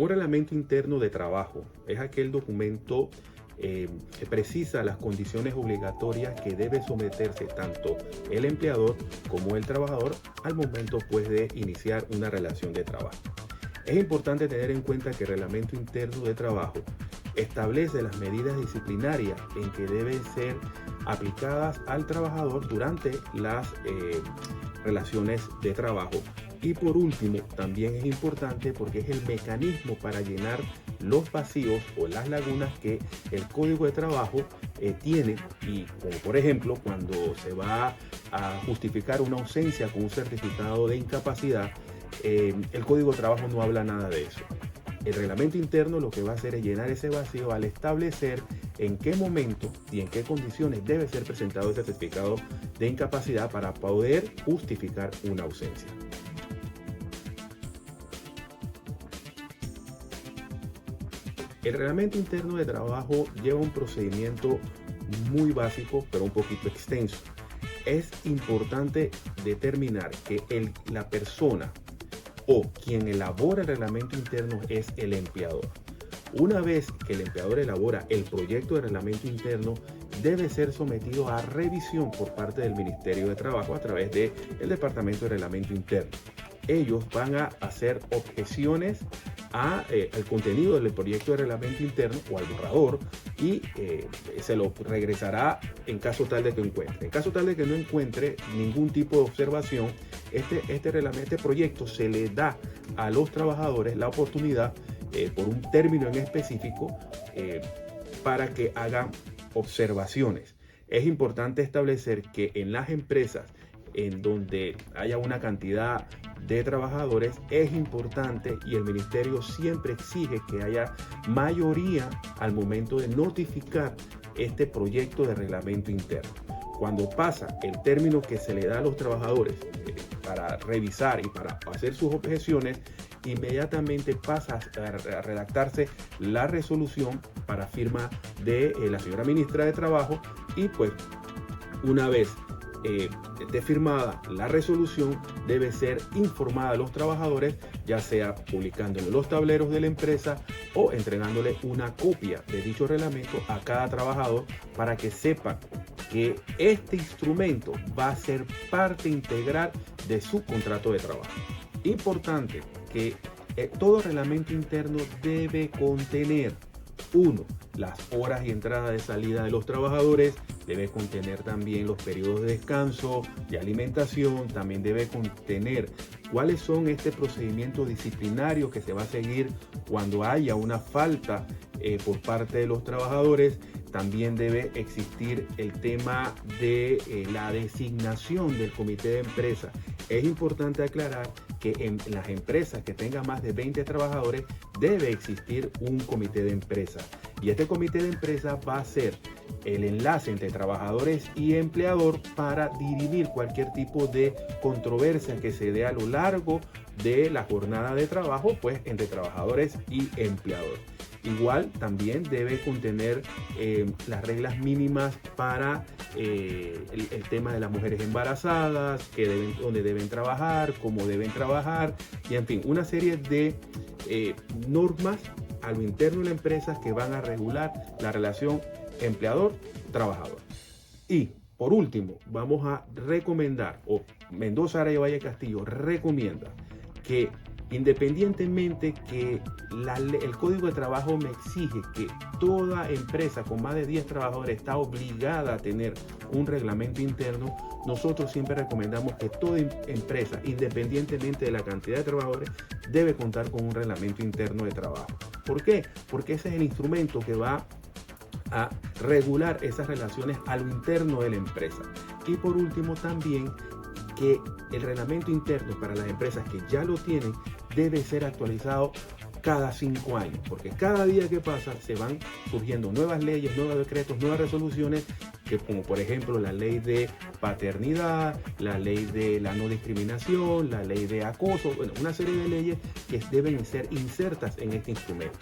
nuevo reglamento interno de trabajo es aquel documento que precisa las condiciones obligatorias que debe someterse tanto el empleador como el trabajador al momento pues, de iniciar una relación de trabajo. Es importante tener en cuenta que el reglamento interno de trabajo establece las medidas disciplinarias en que deben ser aplicadas al trabajador durante las relaciones de trabajo. Y por último, también es importante porque es el mecanismo para llenar los vacíos o las lagunas que el Código de Trabajo tiene, y como por ejemplo cuando se va a justificar una ausencia con un certificado de incapacidad, el Código de Trabajo no habla nada de eso. El reglamento interno lo que va a hacer es llenar ese vacío al establecer en qué momento y en qué condiciones debe ser presentado ese certificado de incapacidad para poder justificar una ausencia. El reglamento interno de trabajo lleva un procedimiento muy básico, pero un poquito extenso. Es importante determinar que la persona o quien elabora el reglamento interno es el empleador. Una vez que el empleador elabora el proyecto de reglamento interno, debe ser sometido a revisión por parte del Ministerio de Trabajo a través del Departamento de Reglamento Interno. Ellos van a hacer objeciones al contenido del proyecto de reglamento interno o al borrador y se lo regresará en caso tal de que encuentre. En caso tal de que no encuentre ningún tipo de observación, este proyecto se le da a los trabajadores la oportunidad por un término en específico para que hagan observaciones. Es importante establecer que en las empresas en donde haya una cantidad de trabajadores es importante y el ministerio siempre exige que haya mayoría al momento de notificar este proyecto de reglamento interno. Cuando pasa el término que se le da a los trabajadores para revisar y para hacer sus objeciones, inmediatamente pasa a redactarse la resolución para firma de la señora ministra de Trabajo y pues una vez esté firmada la resolución, debe ser informada a los trabajadores, ya sea publicándole los tableros de la empresa o entregándole una copia de dicho reglamento a cada trabajador para que sepan que este instrumento va a ser parte integral de su contrato de trabajo. Importante que todo reglamento interno debe contener: 1. Las horas y entrada de salida de los trabajadores, debe contener también los periodos de descanso, de alimentación, también debe contener cuáles son este procedimiento disciplinario que se va a seguir cuando haya una falta por parte de los trabajadores. También debe existir el tema de la designación del comité de empresa. Es importante aclarar que en las empresas que tengan más de 20 trabajadores debe existir un comité de empresa. Y este comité de empresa va a ser el enlace entre trabajadores y empleador para dirimir cualquier tipo de controversia que se dé a lo largo de la jornada de trabajo, pues entre trabajadores y empleador. Igual también debe contener las reglas mínimas para el tema de las mujeres embarazadas, dónde deben trabajar, cómo deben trabajar, y en fin, una serie de normas a lo interno de la empresa que van a regular la relación empleador-trabajador. Y por último, vamos a recomendar, o Mendoza Araya Valle Castillo recomienda que independientemente que el Código de Trabajo me exige que toda empresa con más de 10 trabajadores está obligada a tener un reglamento interno, nosotros siempre recomendamos que toda empresa, independientemente de la cantidad de trabajadores, debe contar con un reglamento interno de trabajo. ¿Por qué? Porque ese es el instrumento que va a regular esas relaciones a lo interno de la empresa. Y por último también que el reglamento interno para las empresas que ya lo tienen debe ser actualizado cada 5 años, porque cada día que pasa se van surgiendo nuevas leyes, nuevos decretos, nuevas resoluciones, que como por ejemplo la ley de paternidad, la ley de la no discriminación, la ley de acoso, bueno, una serie de leyes que deben ser insertas en este instrumento.